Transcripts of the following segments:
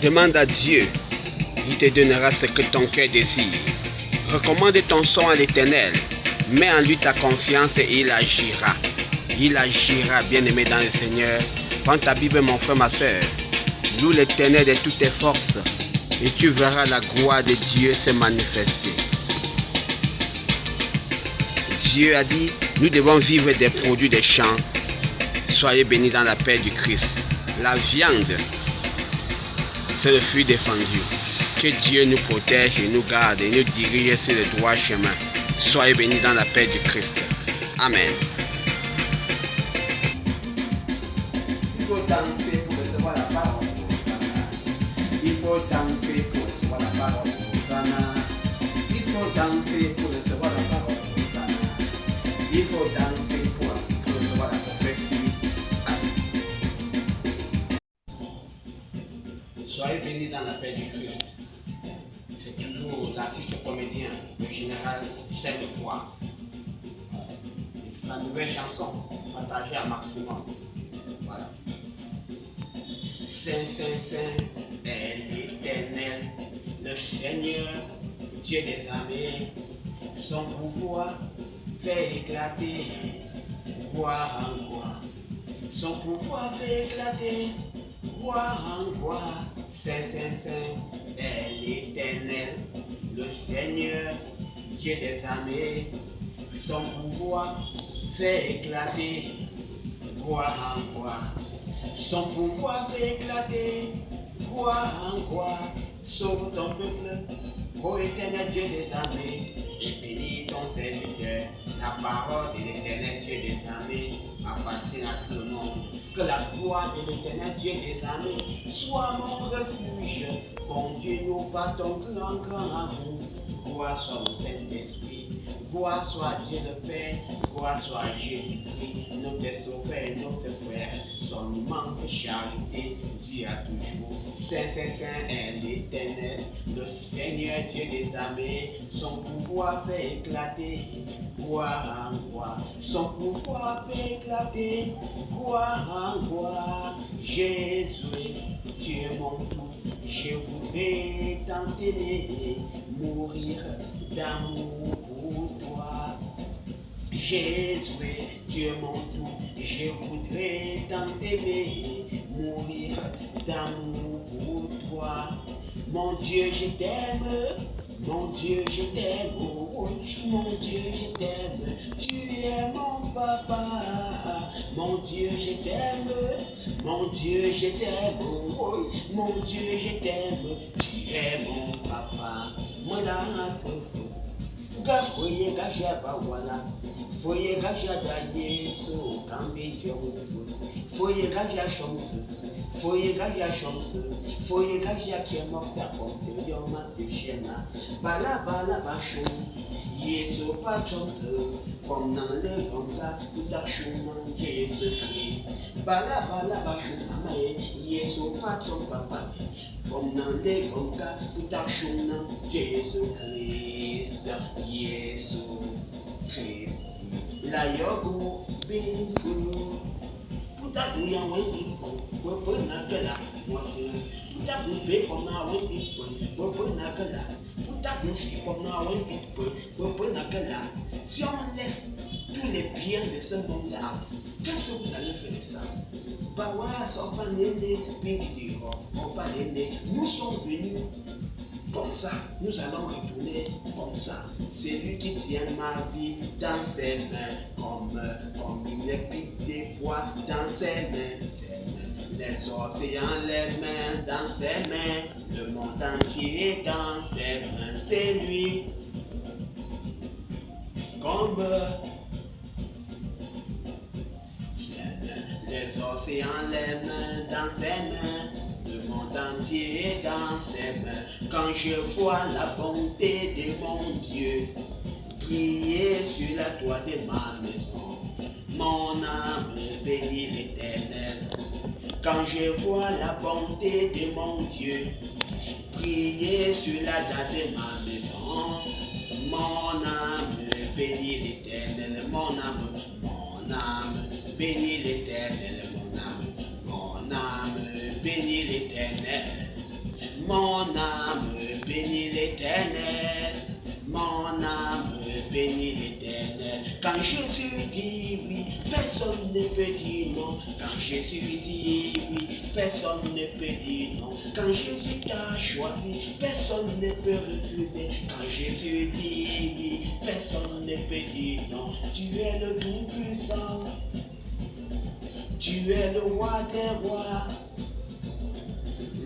Demande à Dieu, il te donnera ce que ton cœur désire. Recommande ton sort à l'Éternel. Mets en lui ta confiance et il agira. Il agira, bien-aimé dans le Seigneur. Prends ta Bible, mon frère, ma soeur. Loue l'Éternel de toutes tes forces et tu verras la gloire de Dieu se manifester. Dieu a dit, nous devons vivre des produits des champs. Soyez bénis dans la paix du Christ. La viande, c'est le fruit défendu. Que Dieu nous protège et nous garde et nous dirige sur le droit chemin. Soyez bénis dans la paix du Christ. Amen. Il faut danser pour recevoir la parole. Il faut danser pour recevoir la parole. Il faut danser pour recevoir la parole. Il faut danser pour recevoir la prophétie. Soyez bénis dans la paix du Christ. C'est toujours l'artiste comédien, le général Saint-Croix. Sa nouvelle chanson, partagée à maximum. Voilà. Saint, Saint, Saint est l'Éternel, le Seigneur, Dieu des armées. Son pouvoir fait éclater, gloire en gloire. Son pouvoir fait éclater, gloire en gloire. Saint, Saint, Saint est l'Éternel, le Seigneur, Dieu des armées. Son pouvoir fait éclater, gloire en gloire. Son pouvoir fait éclater, gloire en gloire. Sauve ton peuple, ô Éternel Dieu des armées, et bénis ton serviteur. La parole de l'Éternel Dieu des armées appartient à tout le monde. Que la gloire de l'Éternel Dieu des armées soit mon refuge. Bon Dieu, nous partons grand amour. Gloire soit au Saint-Esprit, gloire soit à Dieu le Père, gloire soit à Jésus-Christ, notre sauveur et notre frère. Son immense charité dure à toujours. Saint, Saint, Saint est l'Éternel, le Seigneur Dieu des armées. Son pouvoir fait éclater, gloire en gloire. Son pouvoir fait éclater, gloire en gloire. Jésus, tu es mon tout. Je voudrais tant t'aimer, mourir d'amour pour toi. Jésus, tu es mon tout. Je voudrais tant t'aimer, mourir d'amour pour toi. Mon Dieu, je t'aime. Mon Dieu, je t'aime, oh, mon Dieu, je t'aime, tu es mon papa. Mon Dieu, je t'aime, mon Dieu, je t'aime, oh, mon Dieu, je t'aime, tu es mon papa. Moi là, foye gajaba wala, foye gajada yeso, kambi jongu, foye gaja chance. Foye gaja chance, foye gaja qui est mort à porter yoma te chena, bala bala bachou, yeso pas chance, comme dans le ganga, tout a chouman Jésus Christ, bala bala bachou mamae, yeso pas chance papa, comme dans le ganga, tout a chouman Jésus Christ, Jésus Christ, la yogo binfou. Tout à coup, il y a un peu de nagala, moi c'est tout à coup, bé comme un peu nagala, tout à coup, si comme un peu nagala. Si on laisse tous les biens de ce monde-là, qu'est-ce que vous allez faire de ça? Bah ouais, ça va pas néné, on va néné. Nous sommes venus comme ça, nous allons retourner comme ça. C'est lui qui tient ma vie dans ses mains, comme une épée de bois dans ses mains. Les océans, les mains dans ses mains, le monde entier dans ses mains. C'est lui, comme les océans, les mains dans ses mains. Le monde entier dans ses mains. Quand je vois la bonté de mon Dieu briller sur la toit de ma maison, mon âme bénit l'Éternel. Quand je vois la bonté de mon Dieu briller sur la dalle de ma maison, mon âme bénit l'Éternel. Mon âme bénit l'Éternel. Mon âme bénit l'Éternel. Mon âme bénit l'Éternel, mon âme bénit l'Éternel. Quand Jésus dit oui, personne ne peut dire non. Quand Jésus dit oui, personne ne peut dire non. Quand Jésus t'a choisi, personne ne peut refuser. Quand Jésus dit oui, personne ne peut dire non. Tu es le Tout-Puissant, tu es le roi des rois.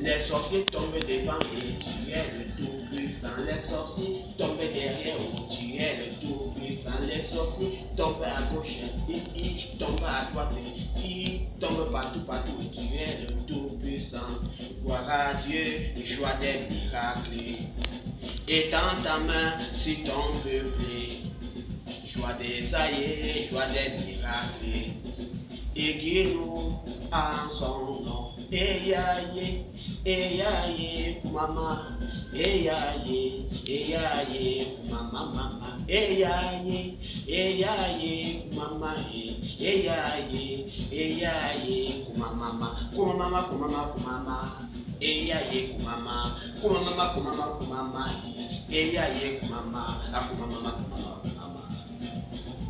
Les sorciers tombent devant et tu es le Tout-Puissant. Les sorciers tombent derrière et tu es le Tout-Puissant. Les sorciers tombent à gauche, ils tombent à droite, ils tombent partout et tu es le Tout-Puissant. Gloire à Dieu, joie des miracles. Étends ta main sur ton peuple. Joie des aïeux, joie des miracles. Et guéris-nous en son nom. Eyaye, eyaye, maman. Eyaye, eyaye, maman, maman. Eyaye, eyaye, maman. Eyaye, eyaye, maman. Kuma mama, kuma mama, kuma mama. Eyaye, kuma mama. Kuma mama, kuma mama, kuma mama. Eyaye, kuma mama. Akuma mama, kuma mama, kuma mama.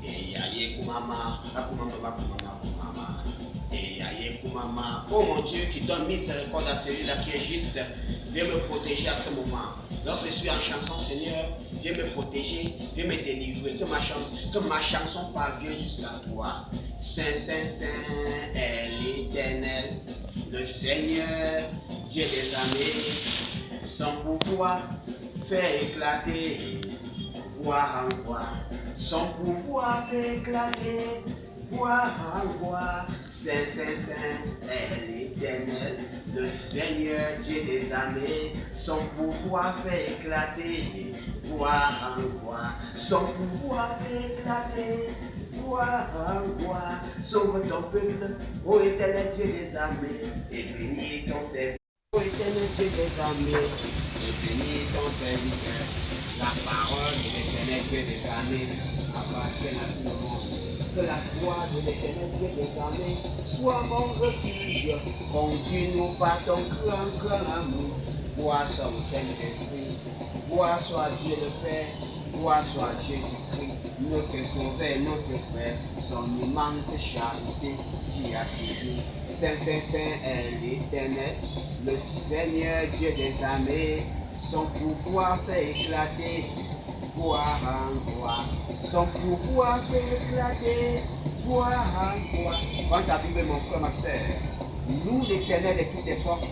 Eyaye, kuma mama. Akuma mama, kuma mama, kuma mama. Eyaye, kuma mama. Oh mon Dieu, qui donne miséricorde à celui-là qui est juste, viens me protéger à ce moment. Lorsque je suis en chanson, Seigneur, viens me protéger, viens me délivrer, que ma chanson parvienne jusqu'à toi. Saint, Saint, Saint est l'Éternel, le Seigneur, Dieu des armées. Son pouvoir fait éclater, gloire en gloire. Son pouvoir fait éclater, gloire en gloire. Saint, Saint, Saint est l'Éternel, le Seigneur Dieu des armées. Son pouvoir fait éclater, gloire en gloire. Son pouvoir fait éclater, gloire en gloire. Sauve ton peuple, ô Éternel Dieu des armées, et bénis ton serviteur. Ô Éternel Dieu des armées, et bénis ton serviteur. La parole de l'Éternel Dieu des armées appartient à tout le monde. Que la gloire de l'Éternel Dieu des armées soit mon refuge. Conduis-nous par ton grand amour. Gloire soit au Saint-Esprit, gloire soit à Dieu le Père, gloire soit à Jésus-Christ, notre sauveur, notre frère, son immense charité qui a toujours. Saint, Saint, Saint est l'Éternel, le Seigneur Dieu des armées. Son pouvoir fait éclater, gloire en gloire. Son pouvoir fait éclater, gloire en gloire. Prends ta Bible, mon frère, ma soeur. Loue l'Éternel de toutes tes forces,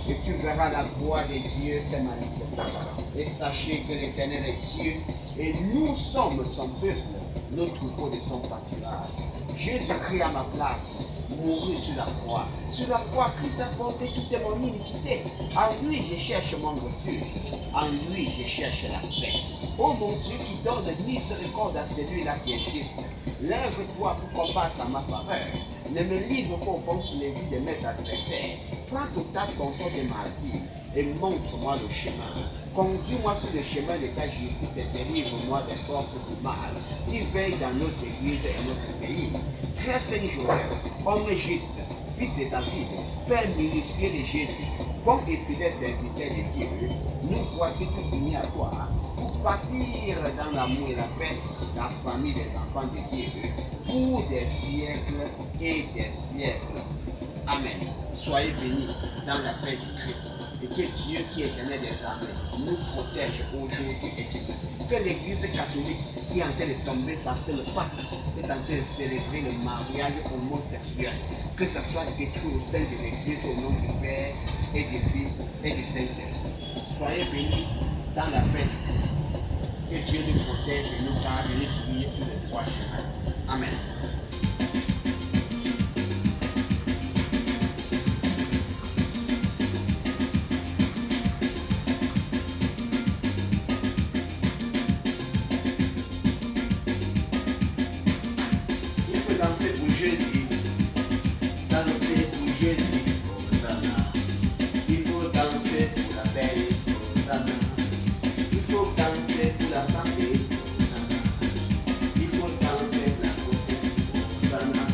et tu verras la gloire de Dieu se manifester. Et sachez que l'Éternel est Dieu, et nous sommes son peuple, nos troupeaux de son pâturage. Jésus-Christ à ma place, mourut sur la croix. Sur la croix, Christ a porté toute mon iniquité. En lui, je cherche mon refuge. En lui, je cherche la paix. Oh mon Dieu, qui donne miséricorde à celui-là qui est juste. Lève-toi pour combattre à ma faveur. Ne me livre pas au bon plaisir de mes adversaires. Prends total contrôle de ma vie et montre-moi le chemin. Conduis-moi sur le chemin de ta justice et délivre-moi des forces du mal qui veillent dans notre église et notre pays. Très Saint-Joël, homme juste, fils de David, Père ministère de Jésus, bon et fidèle serviteur de Dieu, nous voici tous unis à toi pour partir dans l'amour et la paix, la famille des enfants de Dieu, pour des siècles et des siècles. Amen. Soyez bénis dans la paix du Christ. Et que Dieu qui est éternel des armées nous protège aujourd'hui et demain. Que l'Église catholique qui est en train de tomber parce que le pape est en train de célébrer le mariage homosexuel, que ce soit détruit au sein de l'Église au nom du Père et du Fils et du Saint-Esprit. Soyez bénis dans la paix du Christ. Que Dieu nous protège et nous garde et nous guide sur le droit chemin. Amen. Danser pour Jésus, danser pour Jésus, Hosanna. Il faut danser pour la paix, Hosanna. Il faut danser pour la santé, Hosanna. Il faut danser pour la prophétie, Hosanna.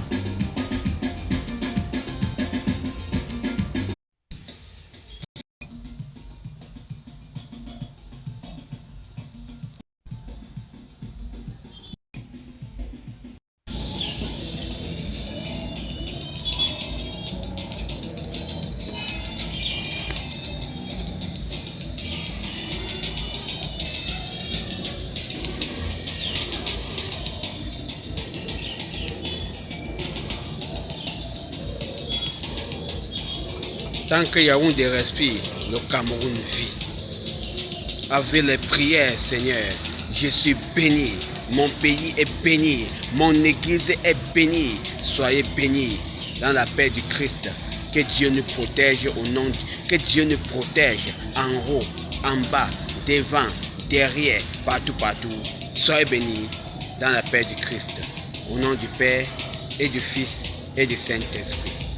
Tant que Yaoundé respire, le Cameroun vit. Avec les prières, Seigneur, je suis béni. Mon pays est béni. Mon église est bénie. Soyez bénis dans la paix du Christ. Que Dieu nous protège que Dieu nous protège en haut, en bas, devant, derrière, partout. Soyez bénis dans la paix du Christ. Au nom du Père et du Fils et du Saint-Esprit.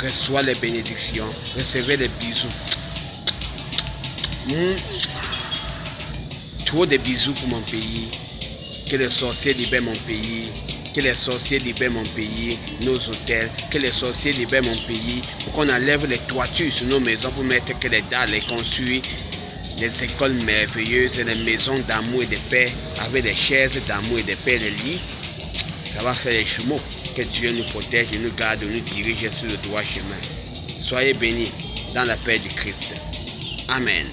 Reçois les bénédictions, recevez les bisous. Trop de bisous pour mon pays. Que les sorciers libèrent mon pays. Que les sorciers libèrent mon pays, nos hôtels. Que les sorciers libèrent mon pays. Pour qu'on enlève les toitures sur nos maisons pour mettre que les dalles et construire les écoles merveilleuses, les maisons d'amour et de paix, avec les chaises d'amour et de paix, les lits. Ça va faire les jumeaux. Que Dieu nous protège et nous garde et nous dirige sur le droit chemin. Soyez bénis dans la paix du Christ. Amen.